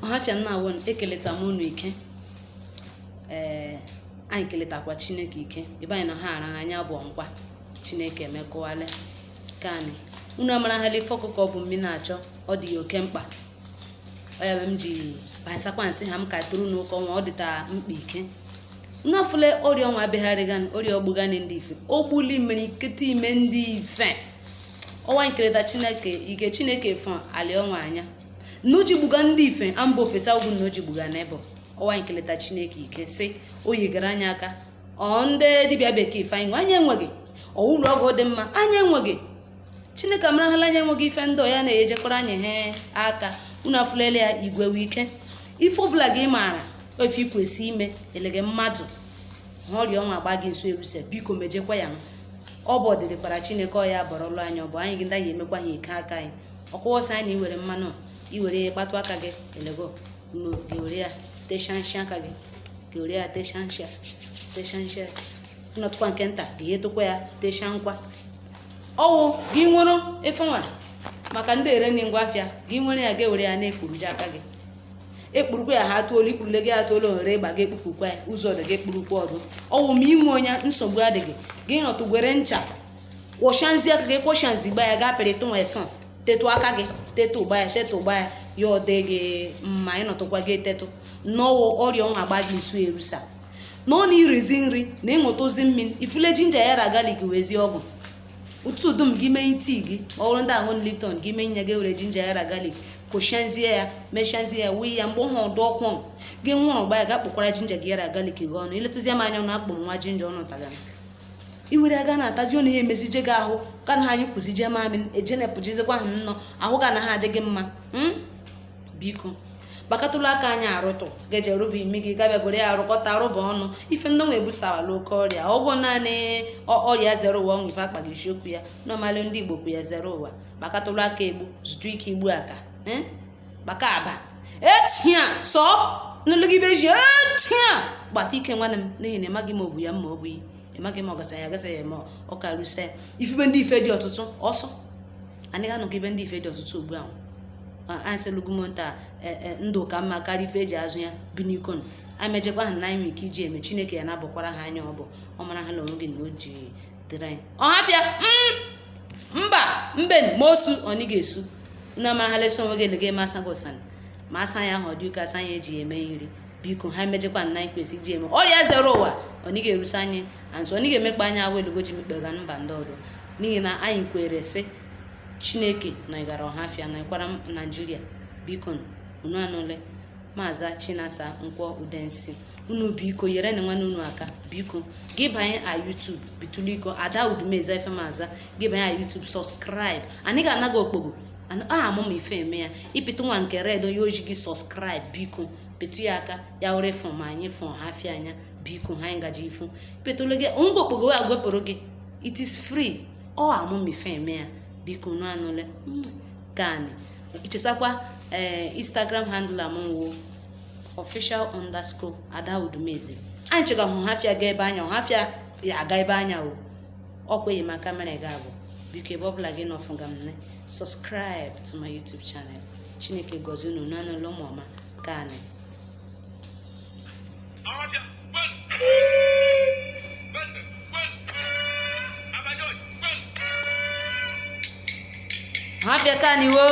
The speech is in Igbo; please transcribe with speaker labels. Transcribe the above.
Speaker 1: Ọhafịa nna awon ekeleta m unu ike anyị keletakwa Chineke ike ebe anyị na ha ara anya bụ nkwa Chineke emekọwale ka anyị unu amara ha lefe ọkụkọ bụ mmiri na-achọ ọ dị oke mkpa ọ ya bụ m ji basakwa nsị ha m ka tụrụ n'ụkọ nwa ọ dịta mkpa ike unu afụle ọrịa ọnwa abịagharịgan ọrịa ogbugani ndị ife ogbuli mmiri nkịtị ime ndị ife ọnwa nkeleta Chineke ike Chineke fọ ali ọnwa anya n'oji gbuga ndị ife amba ofesa ugwu n'oji gbuga n'ebe ọwa nkeleta Chineke ike sị oyi gara anya aka ọ ndị dibịa bekee ife anyị nwe anya enweghị ọwụlụ ọgwụ dị mma anya enweghị Chineke amarahala anya enweghị ife ndị ya na-ejekọrọ anya he aka unu afụlele ya igwe wike ife ọbụla gị maara ofe ikwesị ime elege mmadụ ọrịa ọnwa agba gị nso eruse biko mejekwa ya ọ bụ ọdịdịkwara Chineke ọ ya bọrọlụ anya ọ bụ anyị gị ndị ya emekwa ha ike aka anyị ọkwụwọsọ anyị na iwere mmanụ iwere kpatụ aka gị elego unu ga-ewere ya teshanshi aka gị ga-ewere ya teshanshi nọtụkwa nke nta ga-ehetụkwa ya tesha nkwa ọwụ gị nwere efenwa maka ndị ere ngwa afịa gị nwere ya ga-ewere ya na-ekpuruji aka gị ekpurukwa ya ha tụolu ikpurule gị atụolu ohere ịgba gị ekpukpukwa ya ụzọ dị gị ekpurukwa ọdụ ọwụ ma inwe onye nsogbu adịghị gị nọtụgwere ncha kwọshanzi aka gị kwọshanzi gba ya ga-apịrịtụ nwa efe tetu aka gị tetu ụgba ya ya ọ dị gị mma ịnọtụkwa gị etetụ n'ọwụ ọrịa ọnwa agba gị nso erusa nọ na irizi nri na ịṅụtụzi mmiri ifule jinja ya ra galik wezi ọgwụ ụtụtụ dum gị mee tii gị ọrụ ndị ahụ Lipton gị mee nye gị were jinja ya ra galik koshanzie ya meshanzie ya wee ya mgbe ọhụ ọdụ ọkwụ gị nwụrụ gba ya ga-akpụkwara jinja gị ya ra galik gị ọnụ iletụzie m anya na akpụ nwa jinja ọnụ tagana iwere aga na-ataji ọnụ ihe emezije gị ahụ ka na ha anyị kwụzije mamị ejenepụjizikwa ha nnọọ ahụ ga na ha adịghị mma biko gbakọtụlụ aka anyị arụtụ geje rụba imi gị gabịagoro ya arụkọta arụba ọnụ ife ndị nwe ebusawala oke ọrịa ọ bụ naanị ọrịa zero ụwa ọnwụ ife akpaghị isiokwu ya n'ọmalụ ndị Igbo kwu ya zero ụwa gbakọtụlụ aka egbu zụtụ ike igbu aka gbaka aba etia sọ n'ụlọgibeji etia gbata ike nwanne m n'ihi na ịmaghị m ogbu ya mma ogbu ịmaghị m ọgasa ya ma ọ karụsa ya ife ndị ife dị ọtụtụ ọsọ anyị ga-anọgị ibe ndị ife dị ọtụtụ ugbu ahụ anyị selugumnta ndụ ka mma karịa ife eji azụ ya bi n'ikonu anyị mejekwa ha na anyị nwere ike iji eme Chineke ya na-abụkwara ha anya ọ bụ ọ mara ha na onwe gị na o ji dịrị anyị ọhafịa mba mben ma osu ọnị ga-esu unu amara ha lesi onwe gị elege masa gosani ma asa ya ahụ ọ dị ụka asa anyị eji eme nri biko ha mejekwa na anyị kwesị iji eme ọrịa zero ụwa ọnị ga-erusi anyị ansọ ọnị ga-emekpa anyị ahụ elugo ji mekpega mba ndị ọdụ n'ihi na anyị kwere sị Chineke na ịgara ọhafịa na ịkwara Naijiria biko unu anụle Maazị Chinasa Nkwọ Udensi unu biko yere na nwanne unu aka biko gị banye a YouTube bituliko Ada Udumeze FM aza gị banye a YouTube subscribe anyị ga-anaga okpogo amụma ife eme ya ịpịtụ nwa nke red onye oji gị subscribe biko petụ ya aka ya were fọm anyị fọ ọhafịa anya biko ha ngaji ifu petụlụ gị ngwa okpogo ya gwepụrụ gị it is free ọ amụma ife eme ya biko nu anụle gani ichesakwa Instagram handle amụnwo official_Ada Udumeze anyị chega hụ hafịa ga ebe anya hafịa ya aga ebe anya o ọkwenye ma kamera ga abụ biko ebe ọbụla gị nọfụga m subscribe to my YouTube channel Chineke gozie unu n'anụlọ ụmụọma gani hafịa kaniwo